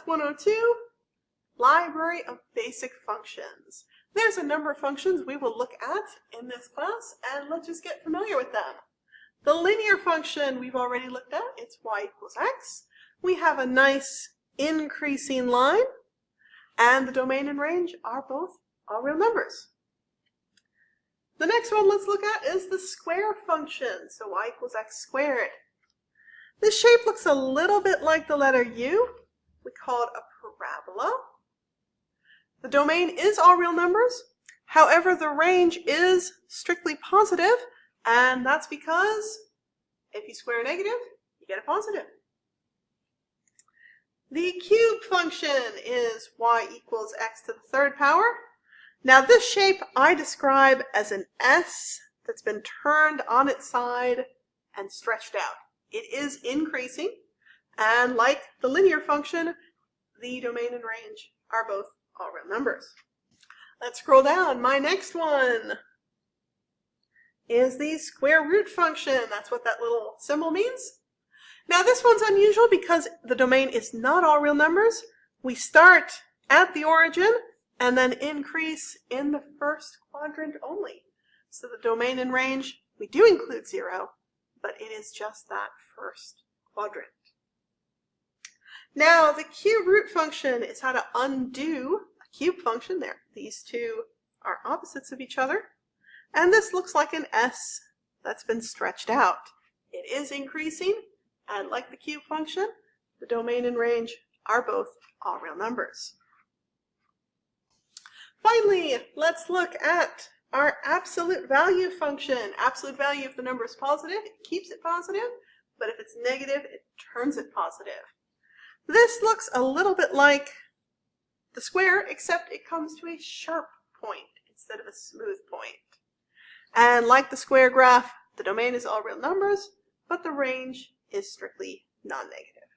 Math 102, Library of Basic Functions. There's a number of functions we will look at in this class, and let's just get familiar with them. The linear function we've already looked at, it's y equals x. We have a nice increasing line, and the domain and range are both all real numbers. The next one let's look at is the square function, so y equals x squared. This shape looks a little bit like the letter U. We call it a parabola. The domain is all real numbers. However, the range is strictly positive, and that's because if you square a negative, you get a positive. The cube function is y equals x to the third power. Now this shape I describe as an S that's been turned on its side and stretched out. It is increasing, and like the linear function, the domain and range are both all real numbers. Let's scroll down. My next one is the square root function. That's what that little symbol means. Now this one's unusual because the domain is not all real numbers. We start at the origin and then increase in the first quadrant only. So the domain and range, we do include 0, but it is just that first quadrant. Now the cube root function is how to undo a cube function there. These two are opposites of each other. And this looks like an S that's been stretched out. It is increasing, and like the cube function, the domain and range are both all real numbers. Finally, let's look at our absolute value function. Absolute value, if the number is positive, it keeps it positive, but if it's negative, it turns it positive. This looks a little bit like the square, except it comes to a sharp point instead of a smooth point. And like the square graph, the domain is all real numbers, but the range is strictly non-negative.